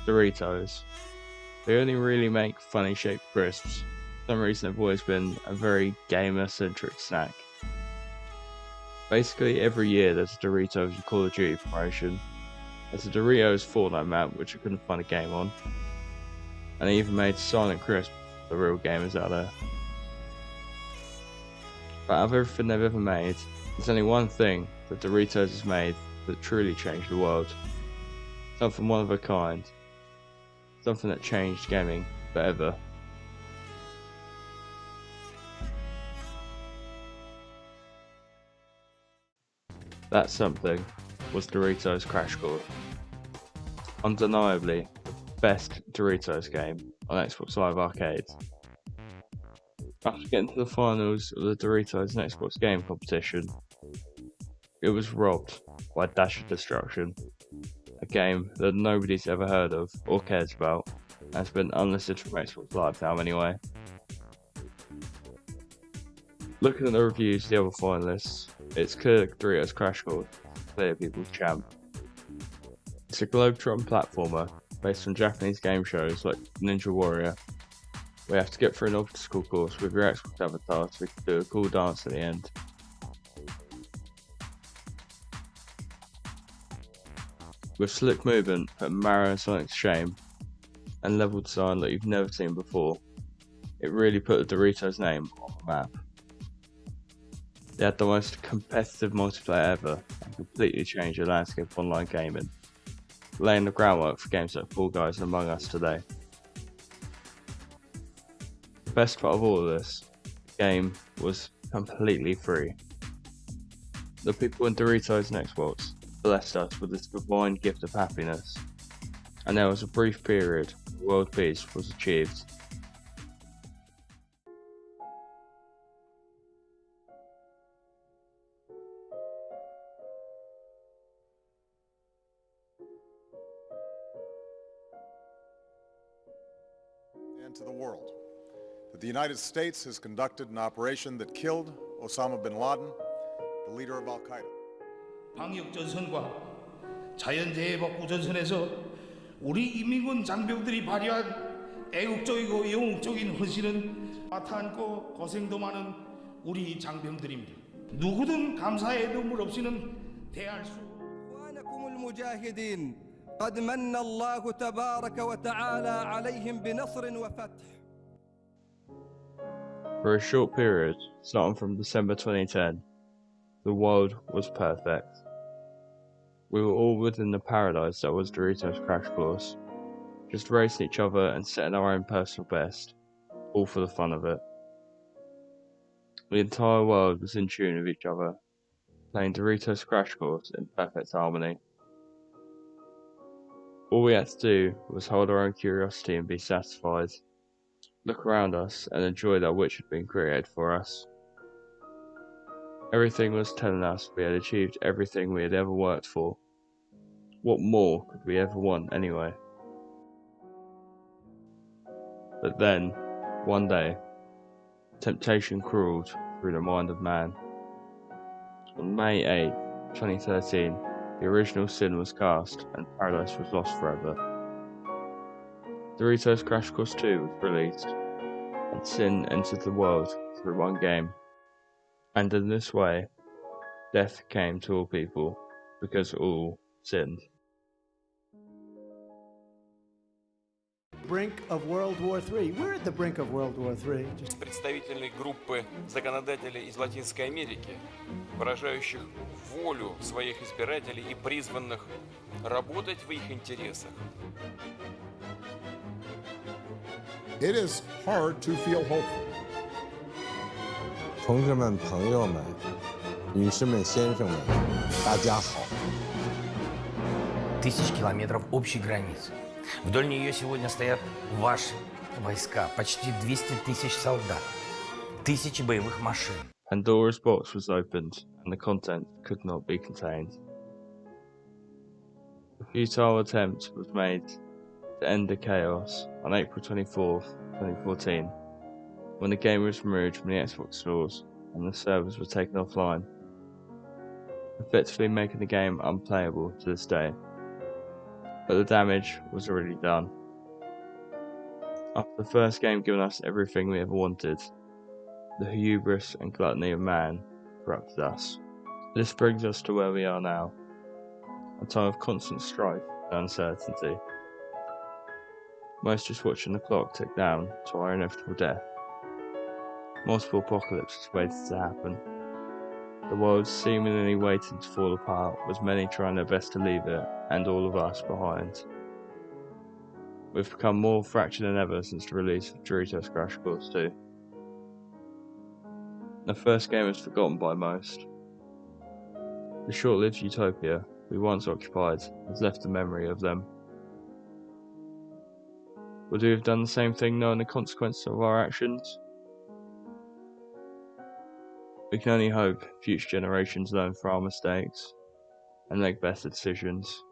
Doritos. They only really make funny shaped crisps. For some reason they've always been a very gamer-centric snack. Basically every year there's a Doritos and Call of Duty promotion. There's a Doritos Fortnite map which I couldn't find a game on. And they even made Silent Crisp for the real gamers out there. But out of everything they've ever made, there's only one thing that Doritos has made that truly changed the world. Something one of a kind. Something that changed gaming forever. That something was Doritos Crash Course. Undeniably the best Doritos game on Xbox Live Arcade. After getting to the finals of the Doritos and Xbox game competition, it was robbed by Dash of Destruction, a game that nobody's ever heard of or cares about, and has been unlisted from Xbox Live now anyway. Looking at the reviews of the other finalists, it's clear that Doritos Crash Course is clear people's champ. It's a globetrotting platformer based on Japanese game shows like Ninja Warrior, where you have to get through an obstacle course with your Xbox avatar so you can do a cool dance at the end. With slick movement, putting Mario and Sonic to shame, and level design that you've never seen before, it really put the Doritos name on the map. They had the most competitive multiplayer ever and completely changed the landscape of online gaming, laying the groundwork for games like Fall Guys and Among Us today. The best part of all of this, the game was completely free. The people in Doritos and Xbox blessed us with this divine gift of happiness, and there was a brief period where world peace was achieved. And to the world that the United States has conducted an operation that killed Osama bin Laden, the leader of Al-Qaeda. 방역전선과 자연재해 복구전선에서 우리 인민군 장병들이 발휘한 애국적이고 영웅적인 헌신은 마타않고 고생도 많은 우리 장병들입니다. 누구든 감사의 눈물 없이는 대할 수. إخوانكم المجاهدين قد من الله تبارك وتعالى عليهم بنصر وفتح. For a short period, starting from December 2010, the world was perfect. We were all within the paradise that was Doritos Crash Course, just racing each other and setting our own personal best, all for the fun of it. The entire world was in tune with each other, playing Doritos Crash Course in perfect harmony. All we had to do was hold our own curiosity and be satisfied, look around us and enjoy that which had been created for us. Everything was telling us we had achieved everything we had ever worked for. What more could we ever want anyway? But then, one day, temptation crawled through the mind of man. On May 8, 2013, the original sin was cast and paradise was lost forever. Doritos Crash Course 2 was released, and sin entered the world through one game. And in this way, death came to all people, because all sinned. Brink of World War III. We're at the brink of World War III. Представители группы законодателей из Латинской Америки, выражающих волю своих избирателей и призванных работать в их интересах. It is hard to feel hopeful. 同志们、朋友们、女士们、先生们，大家好。Тысяч километров общей границы. Вдоль нее сегодня стоят ваши войска, почти 200 тысяч солдат, тысячи боевых машин. Pandora's box was opened, and the content could not be contained. A futile attempt was made to end the chaos on April 24, 2014, when the game was removed from the Xbox stores and the servers were taken offline, effectively making the game unplayable to this day. but the damage was already done. After the first game giving us everything we ever wanted, the hubris and gluttony of man corrupted us. This brings us to where we are now, a time of constant strife and uncertainty. Most just watching the clock tick down to our inevitable death. Multiple apocalypses waited to happen. The world seemingly waiting to fall apart, with many trying their best to leave it, and all of us behind. We've become more fractured than ever since the release of Doritos Crash Course 2. The first game is forgotten by most. The short-lived utopia we once occupied has left a memory of them. Would we have done the same thing knowing the consequences of our actions? We can only hope future generations learn from our mistakes and make better decisions.